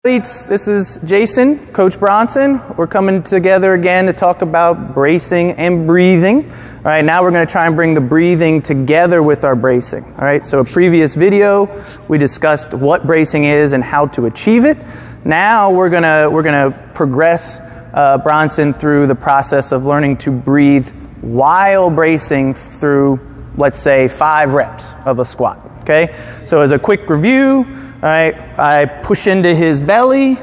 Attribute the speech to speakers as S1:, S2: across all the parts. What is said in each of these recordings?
S1: This is Jason, Coach Bronson. We're coming together again to talk about bracing and breathing. All right, now we're going to try and bring the breathing together with our bracing. All right, so a previous video, we discussed what bracing is and how to achieve it. Now we're gonna progress Bronson through the process of learning to breathe while bracing through, let's say, 5 reps of a squat. Okay, so as a quick review, all right, I push into his belly,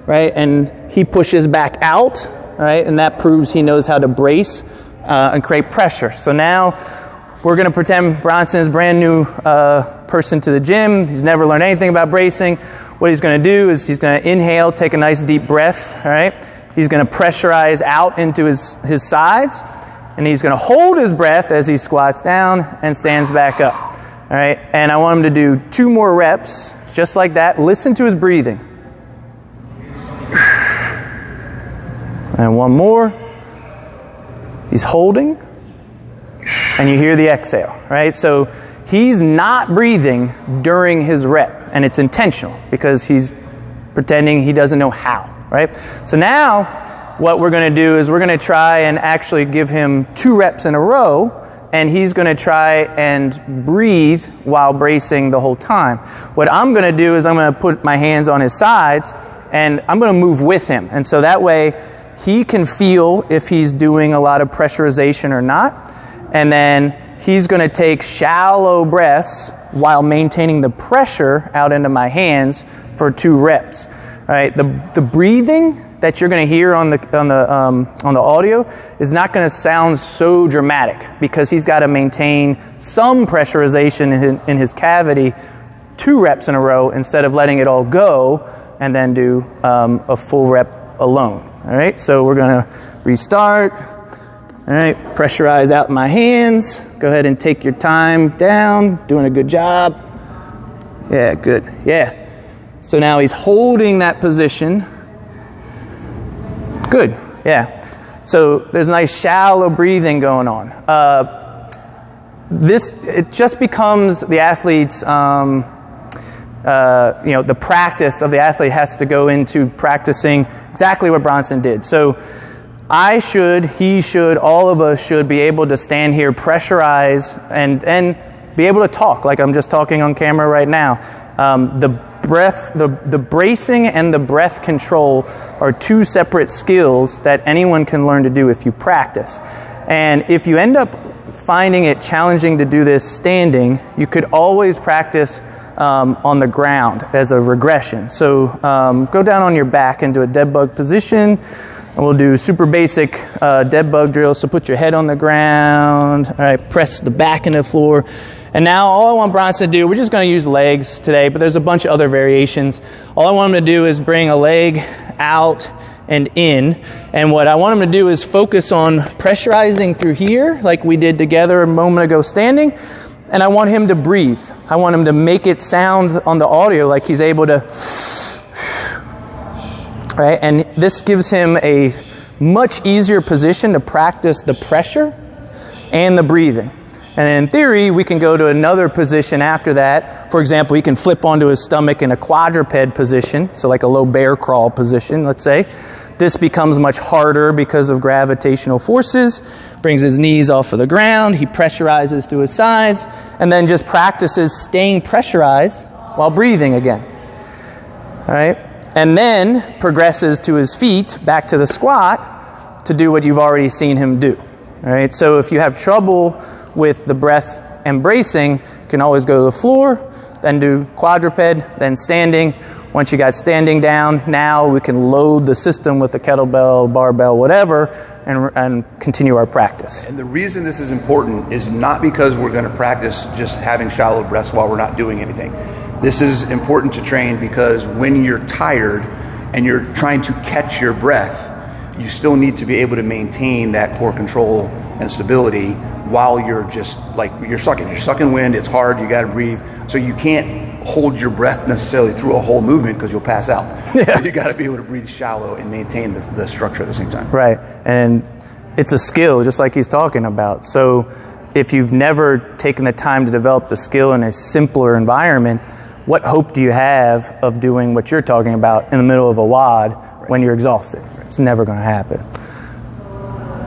S1: right, and he pushes back out, right, and that proves he knows how to brace and create pressure. So now we're going to pretend Bronson is a brand new person to the gym. He's never learned anything about bracing. What he's going to do is he's going to inhale, take a nice deep breath, all right. He's going to pressurize out into his sides, and he's going to hold his breath as he squats down and stands back up. All right, and I want him to do 2 more reps, just like that. Listen to his breathing. And 1 more. He's holding, and you hear the exhale, right? So he's not breathing during his rep, and it's intentional because he's pretending he doesn't know how, right? So now what we're going to do is we're going to try and actually give him 2 reps in a row, and he's going to try and breathe while bracing the whole time. What I'm going to do is I'm going to put my hands on his sides, and I'm going to move with him. And so that way he can feel if he's doing a lot of pressurization or not. And then he's going to take shallow breaths while maintaining the pressure out into my hands for 2 reps. All right, the breathing that you're going to hear on the audio is not going to sound so dramatic because he's got to maintain some pressurization in his cavity 2 reps in a row instead of letting it all go and then do a full rep alone. All right, so we're going to restart. All right, pressurize out my hands. Go ahead and take your time down. Doing a good job. Yeah, good. Yeah. So now he's holding that position. Good, yeah. So there's nice shallow breathing going on. It just becomes the athlete's, the practice of the athlete has to go into practicing exactly what Bronson did. So he should, all of us should be able to stand here, pressurize, and be able to talk like I'm just talking on camera right now. The bracing and the breath control are 2 separate skills that anyone can learn to do if you practice. And if you end up finding it challenging to do this standing, you could always practice on the ground as a regression. So go down on your back into a dead bug position, and we'll do super basic dead bug drills. So put your head on the ground, all right, press the back into the floor. And now all I want Bronson to do, we're just going to use legs today, but there's a bunch of other variations. All I want him to do is bring a leg out and in. And what I want him to do is focus on pressurizing through here, like we did together a moment ago standing. And I want him to breathe. I want him to make it sound on the audio like he's able to, right? And this gives him a much easier position to practice the pressure and the breathing. And in theory, we can go to another position after that. For example, he can flip onto his stomach in a quadruped position, so like a low bear crawl position, let's say. This becomes much harder because of gravitational forces. Brings his knees off of the ground. He pressurizes through his sides, and then just practices staying pressurized while breathing again. All right? And then progresses to his feet, back to the squat, to do what you've already seen him do. All right? So if you have trouble with the breath and bracing, you can always go to the floor, then do quadruped, then standing. Once you got standing down, now we can load the system with a kettlebell, barbell, whatever, and continue our practice.
S2: And the reason this is important is not because we're going to practice just having shallow breaths while we're not doing anything. This is important to train because when you're tired and you're trying to catch your breath, you still need to be able to maintain that core control and stability while you're just like, you're sucking wind, it's hard, you got to breathe. So you can't hold your breath necessarily through a whole movement because you'll pass out. Yeah. So you got to be able to breathe shallow and maintain the structure at the same time.
S1: Right. And it's a skill, just like he's talking about. So if you've never taken the time to develop the skill in a simpler environment, what hope do you have of doing what you're talking about in the middle of a WOD when you're exhausted? It's never going to happen.